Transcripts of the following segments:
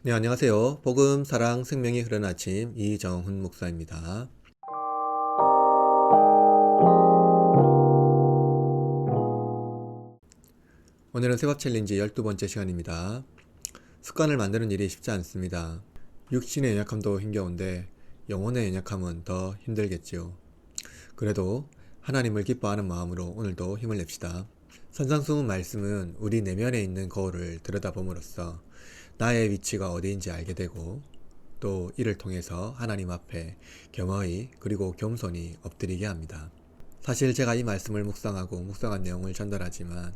네, 안녕하세요. 복음, 사랑, 생명이 흐르는 아침 이정훈 목사입니다. 오늘은 새벽 챌린지 12번째 시간입니다. 습관을 만드는 일이 쉽지 않습니다. 육신의 연약함도 힘겨운데 영혼의 연약함은 더 힘들겠지요. 그래도 하나님을 기뻐하는 마음으로 오늘도 힘을 냅시다. 산상수훈 말씀은 우리 내면에 있는 거울을 들여다봄으로써 나의 위치가 어디인지 알게 되고 또 이를 통해서 하나님 앞에 겸허히 그리고 겸손히 엎드리게 합니다. 사실 제가 이 말씀을 묵상하고 묵상한 내용을 전달하지만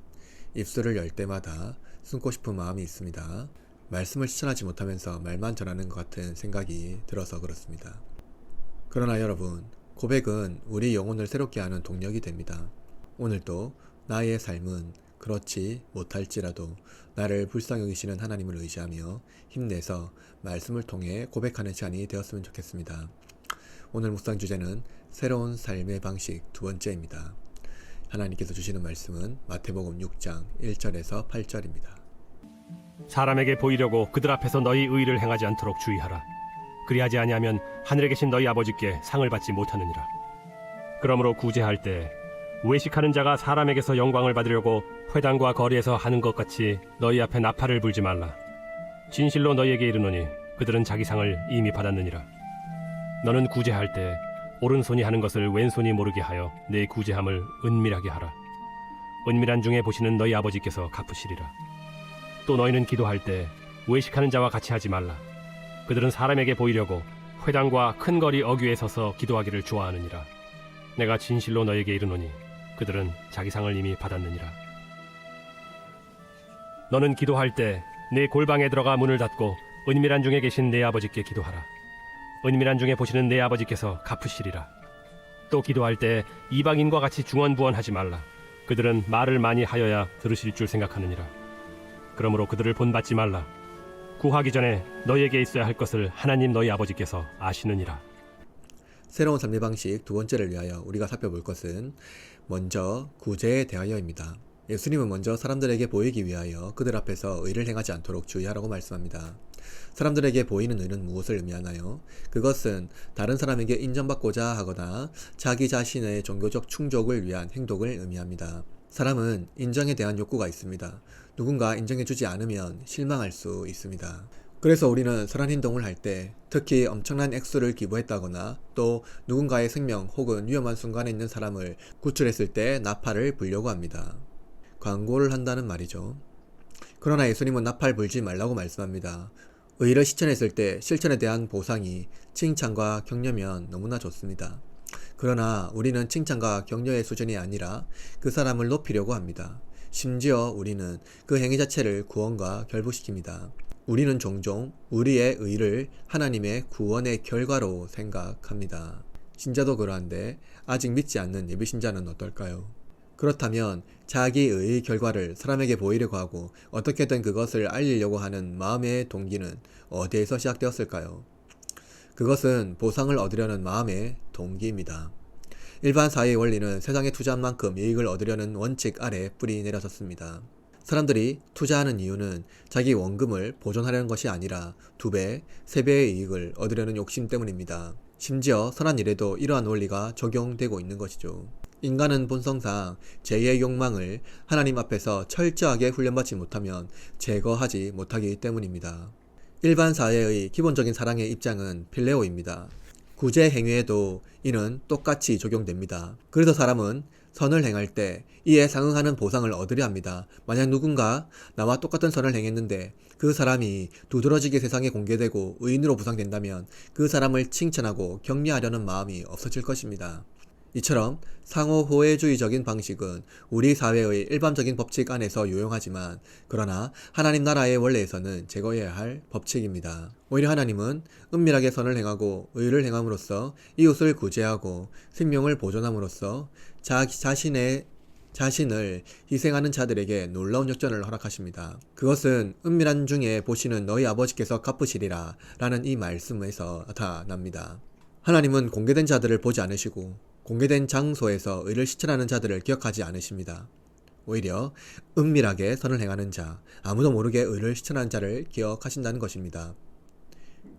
입술을 열 때마다 숨고 싶은 마음이 있습니다. 말씀을 실천하지 못하면서 말만 전하는 것 같은 생각이 들어서 그렇습니다. 그러나 여러분, 고백은 우리 영혼을 새롭게 하는 동력이 됩니다. 오늘도 나의 삶은 그렇지 못할지라도 나를 불쌍히 여기시는 하나님을 의지하며 힘내서 말씀을 통해 고백하는 시간이 되었으면 좋겠습니다. 오늘 묵상 주제는 새로운 삶의 방식 두 번째입니다. 하나님께서 주시는 말씀은 마태복음 6장 1절에서 8절입니다. 사람에게 보이려고 그들 앞에서 너희 의를 행하지 않도록 주의하라. 그리하지 아니하면 하늘에 계신 너희 아버지께 상을 받지 못하느니라. 그러므로 구제할 때 외식하는 자가 사람에게서 영광을 받으려고 회당과 거리에서 하는 것 같이 너희 앞에 나팔을 불지 말라. 진실로 너희에게 이르노니 그들은 자기 상을 이미 받았느니라. 너는 구제할 때 오른손이 하는 것을 왼손이 모르게 하여 내 구제함을 은밀하게 하라. 은밀한 중에 보시는 너희 아버지께서 갚으시리라. 또 너희는 기도할 때 외식하는 자와 같이 하지 말라. 그들은 사람에게 보이려고 회당과 큰 거리 어귀에 서서 기도하기를 좋아하느니라. 내가 진실로 너희에게 이르노니 그들은 자기 상을 이미 받았느니라. 너는 기도할 때 내 골방에 들어가 문을 닫고 은밀한 중에 계신 내 아버지께 기도하라. 은밀한 중에 보시는 내 아버지께서 갚으시리라. 또 기도할 때 이방인과 같이 중언부언하지 말라. 그들은 말을 많이 하여야 들으실 줄 생각하느니라. 그러므로 그들을 본받지 말라. 구하기 전에 너희에게 있어야 할 것을 하나님 너희 아버지께서 아시느니라. 새로운 삶의 방식 두 번째를 위하여 우리가 살펴볼 것은 먼저 구제에 대하여입니다. 예수님은 먼저 사람들에게 보이기 위하여 그들 앞에서 의를 행하지 않도록 주의하라고 말씀합니다. 사람들에게 보이는 의는 무엇을 의미하나요? 그것은 다른 사람에게 인정받고자 하거나 자기 자신의 종교적 충족을 위한 행동을 의미합니다. 사람은 인정에 대한 욕구가 있습니다. 누군가 인정해주지 않으면 실망할 수 있습니다. 그래서 우리는 선한 행동을 할 때 특히 엄청난 액수를 기부했다거나 또 누군가의 생명 혹은 위험한 순간에 있는 사람을 구출했을 때 나팔을 불려고 합니다. 광고를 한다는 말이죠. 그러나 예수님은 나팔 불지 말라고 말씀합니다. 의를 실천했을 때 실천에 대한 보상이 칭찬과 격려면 너무나 좋습니다. 그러나 우리는 칭찬과 격려의 수준이 아니라 그 사람을 높이려고 합니다. 심지어 우리는 그 행위 자체를 구원과 결부시킵니다. 우리는 종종 우리의 의를 하나님의 구원의 결과로 생각합니다. 신자도 그러한데 아직 믿지 않는 예비신자는 어떨까요? 그렇다면 자기 의의 결과를 사람에게 보이려고 하고 어떻게든 그것을 알리려고 하는 마음의 동기는 어디에서 시작되었을까요? 그것은 보상을 얻으려는 마음의 동기입니다. 일반 사회의 원리는 세상에 투자한 만큼 이익을 얻으려는 원칙 아래 뿌리 내려졌습니다. 사람들이 투자하는 이유는 자기 원금을 보존하려는 것이 아니라 2배, 3배의 이익을 얻으려는 욕심 때문입니다. 심지어 선한 일에도 이러한 원리가 적용되고 있는 것이죠. 인간은 본성상 죄의 욕망을 하나님 앞에서 철저하게 훈련받지 못하면 제거하지 못하기 때문입니다. 일반 사회의 기본적인 사랑의 입장은 필레오입니다. 구제 행위에도 이는 똑같이 적용됩니다. 그래서 사람은 선을 행할 때 이에 상응하는 보상을 얻으려 합니다. 만약 누군가 나와 똑같은 선을 행했는데 그 사람이 두드러지게 세상에 공개되고 의인으로 부상된다면 그 사람을 칭찬하고 격려하려는 마음이 없어질 것입니다. 이처럼 상호호혜주의적인 방식은 우리 사회의 일반적인 법칙 안에서 유용하지만 그러나 하나님 나라의 원래에서는 제거해야 할 법칙입니다. 오히려 하나님은 은밀하게 선을 행하고 의를 행함으로써 이웃을 구제하고 생명을 보존함으로써 자신을 희생하는 자들에게 놀라운 역전을 허락하십니다. 그것은 은밀한 중에 보시는 너희 아버지께서 갚으시리라 라는 이 말씀에서 나타납니다. 하나님은 공개된 자들을 보지 않으시고 공개된 장소에서 의를 실천하는 자들을 기억하지 않으십니다. 오히려 은밀하게 선을 행하는 자, 아무도 모르게 의를 실천하는 자를 기억하신다는 것입니다.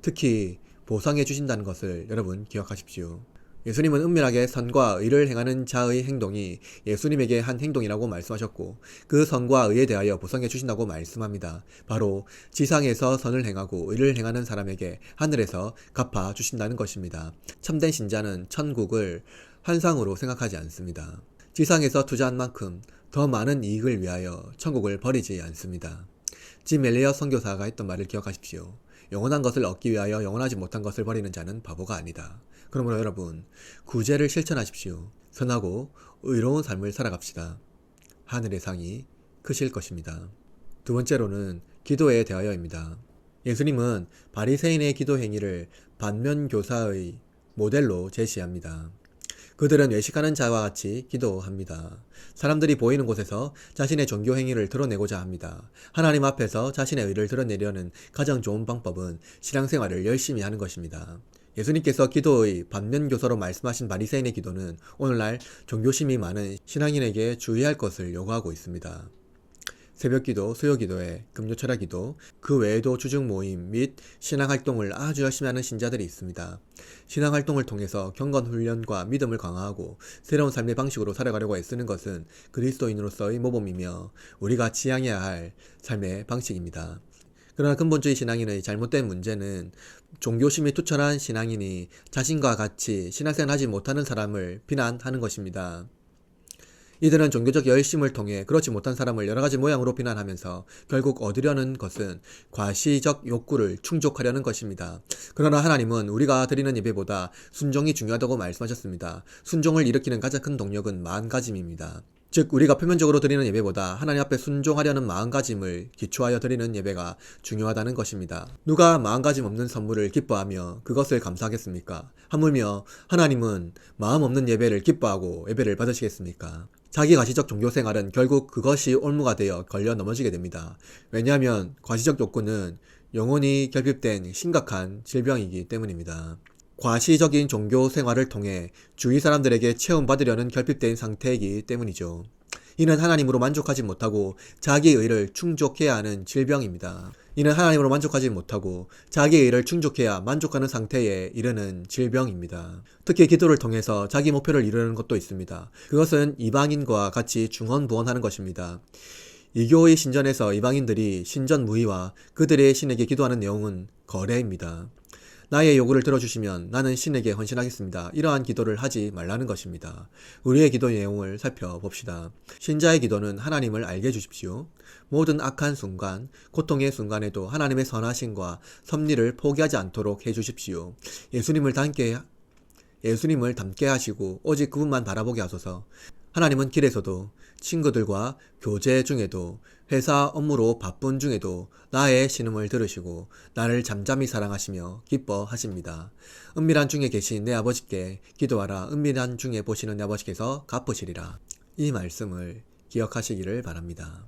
특히 보상해 주신다는 것을 여러분 기억하십시오. 예수님은 은밀하게 선과 의를 행하는 자의 행동이 예수님에게 한 행동이라고 말씀하셨고 그 선과 의에 대하여 보상해 주신다고 말씀합니다. 바로 지상에서 선을 행하고 의를 행하는 사람에게 하늘에서 갚아 주신다는 것입니다. 참된 신자는 천국을 환상으로 생각하지 않습니다. 지상에서 투자한 만큼 더 많은 이익을 위하여 천국을 버리지 않습니다. 짐 엘리엇 선교사가 했던 말을 기억하십시오. 영원한 것을 얻기 위하여 영원하지 못한 것을 버리는 자는 바보가 아니다. 그러므로 여러분, 구제를 실천하십시오. 선하고 의로운 삶을 살아갑시다. 하늘의 상이 크실 것입니다. 두 번째로는 기도에 대하여입니다. 예수님은 바리새인의 기도 행위를 반면교사의 모델로 제시합니다. 그들은 외식하는 자와 같이 기도합니다. 사람들이 보이는 곳에서 자신의 종교 행위를 드러내고자 합니다. 하나님 앞에서 자신의 의를 드러내려는 가장 좋은 방법은 신앙생활을 열심히 하는 것입니다. 예수님께서 기도의 반면교사로 말씀하신 바리새인의 기도는 오늘날 종교심이 많은 신앙인에게 주의할 것을 요구하고 있습니다. 새벽기도, 수요기도회, 금요철야기도, 그 외에도 주중 모임 및 신앙활동을 아주 열심히 하는 신자들이 있습니다. 신앙활동을 통해서 경건훈련과 믿음을 강화하고 새로운 삶의 방식으로 살아가려고 애쓰는 것은 그리스도인으로서의 모범이며 우리가 지향해야 할 삶의 방식입니다. 그러나 근본주의 신앙인의 잘못된 문제는 종교심이 투철한 신앙인이 자신과 같이 신앙생활 하지 못하는 사람을 비난하는 것입니다. 이들은 종교적 열심을 통해 그렇지 못한 사람을 여러가지 모양으로 비난하면서 결국 얻으려는 것은 과시적 욕구를 충족하려는 것입니다. 그러나 하나님은 우리가 드리는 예배보다 순종이 중요하다고 말씀하셨습니다. 순종을 일으키는 가장 큰 동력은 마음가짐입니다. 즉 우리가 표면적으로 드리는 예배보다 하나님 앞에 순종하려는 마음가짐을 기초하여 드리는 예배가 중요하다는 것입니다. 누가 마음가짐 없는 선물을 기뻐하며 그것을 감사하겠습니까? 하물며 하나님은 마음 없는 예배를 기뻐하고 예배를 받으시겠습니까? 자기 과시적 종교생활은 결국 그것이 올무가 되어 걸려 넘어지게 됩니다. 왜냐하면 과시적 욕구는 영혼이 결핍된 심각한 질병이기 때문입니다. 과시적인 종교 생활을 통해 주위 사람들에게 체험받으려는 결핍된 상태이기 때문이죠. 이는 하나님으로 만족하지 못하고 자기의 의를 충족해야 하는 질병입니다. 이는 하나님으로 만족하지 못하고 자기의 의를 충족해야 만족하는 상태에 이르는 질병입니다. 특히 기도를 통해서 자기 목표를 이루는 것도 있습니다. 그것은 이방인과 같이 중언부언하는 것입니다. 이교의 신전에서 이방인들이 신전무희와 그들의 신에게 기도하는 내용은 거래입니다. 나의 요구를 들어주시면 나는 신에게 헌신하겠습니다. 이러한 기도를 하지 말라는 것입니다. 우리의 기도 내용을 살펴봅시다. 신자의 기도는 하나님을 알게 해주십시오. 모든 악한 순간, 고통의 순간에도 하나님의 선하심과 섭리를 포기하지 않도록 해주십시오. 예수님을 닮게 하시고 오직 그분만 바라보게 하소서. 하나님은 길에서도 친구들과 교제 중에도 회사 업무로 바쁜 중에도 나의 신음을 들으시고 나를 잠잠히 사랑하시며 기뻐하십니다. 은밀한 중에 계신 내 아버지께 기도하라. 은밀한 중에 보시는 내 아버지께서 갚으시리라. 이 말씀을 기억하시기를 바랍니다.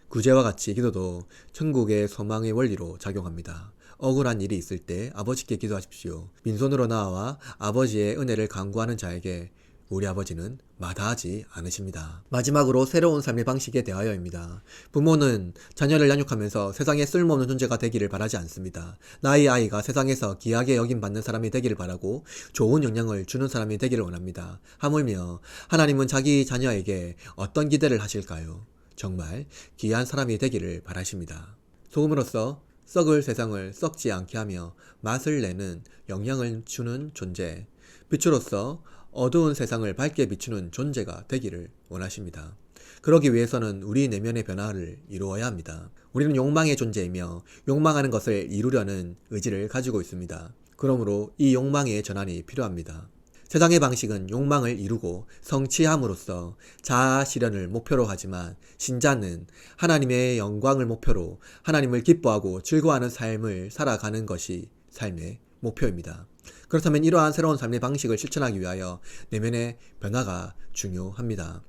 구제와 같이 기도도 천국의 소망의 원리로 작용합니다. 억울한 일이 있을 때 아버지께 기도하십시오. 빈손으로 나와 아버지의 은혜를 간구하는 자에게 우리 아버지는 마다하지 않으십니다. 마지막으로 새로운 삶의 방식에 대하여입니다. 부모는 자녀를 양육하면서 세상에 쓸모없는 존재가 되기를 바라지 않습니다. 나의 아이가 세상에서 귀하게 여김받는 사람이 되기를 바라고 좋은 영향을 주는 사람이 되기를 원합니다. 하물며 하나님은 자기 자녀에게 어떤 기대를 하실까요? 정말 귀한 사람이 되기를 바라십니다. 소금으로서 썩을 세상을 썩지 않게 하며 맛을 내는 영향을 주는 존재, 빛으로서 어두운 세상을 밝게 비추는 존재가 되기를 원하십니다. 그러기 위해서는 우리 내면의 변화를 이루어야 합니다. 우리는 욕망의 존재이며 욕망하는 것을 이루려는 의지를 가지고 있습니다. 그러므로 이 욕망의 전환이 필요합니다. 세상의 방식은 욕망을 이루고 성취함으로써 자아 실현을 목표로 하지만 신자는 하나님의 영광을 목표로 하나님을 기뻐하고 즐거워하는 삶을 살아가는 것이 삶의 목표입니다. 그렇다면 이러한 새로운 삶의 방식을 실천하기 위하여 내면의 변화가 중요합니다.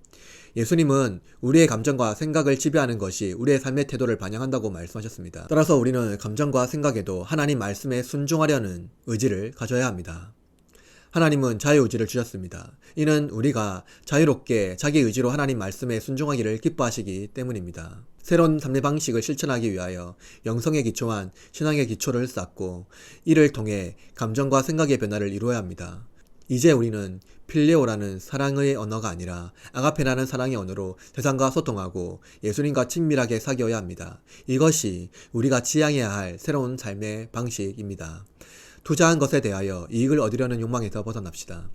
예수님은 우리의 감정과 생각을 지배하는 것이 우리의 삶의 태도를 반영한다고 말씀하셨습니다. 따라서 우리는 감정과 생각에도 하나님 말씀에 순종하려는 의지를 가져야 합니다. 하나님은 자유의지를 주셨습니다. 이는 우리가 자유롭게 자기 의지로 하나님 말씀에 순종하기를 기뻐하시기 때문입니다. 새로운 삶의 방식을 실천하기 위하여 영성에 기초한 신앙의 기초를 쌓고 이를 통해 감정과 생각의 변화를 이루어야 합니다. 이제 우리는 필레오라는 사랑의 언어가 아니라 아가페라는 사랑의 언어로 세상과 소통하고 예수님과 친밀하게 사귀어야 합니다. 이것이 우리가 지향해야 할 새로운 삶의 방식입니다. 투자한 것에 대하여 이익을 얻으려는 욕망에서 벗어납시다.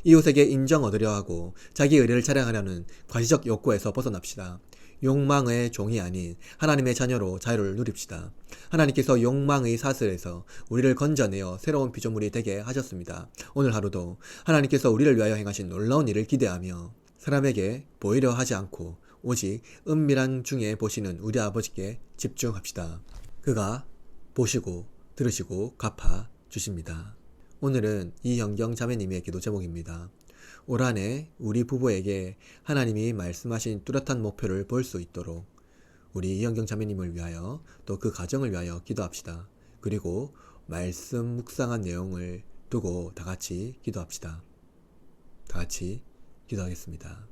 이웃에게 인정 얻으려 하고 자기 의뢰를 차량하려는 과시적 욕구에서 벗어납시다. 욕망의 종이 아닌 하나님의 자녀로 자유를 누립시다. 하나님께서 욕망의 사슬에서 우리를 건져내어 새로운 피조물이 되게 하셨습니다. 오늘 하루도 하나님께서 우리를 위하여 행하신 놀라운 일을 기대하며 사람에게 보이려 하지 않고 오직 은밀한 중에 보시는 우리 아버지께 집중합시다. 그가 보시고 들으시고 갚아 주십니다. 오늘은 이현경 자매님의 기도 제목입니다. 올 한 해 우리 부부에게 하나님이 말씀하신 뚜렷한 목표를 볼 수 있도록 우리 이현경 자매님을 위하여 또 그 가정을 위하여 기도합시다. 그리고 말씀 묵상한 내용을 두고 다 같이 기도합시다. 다 같이 기도하겠습니다.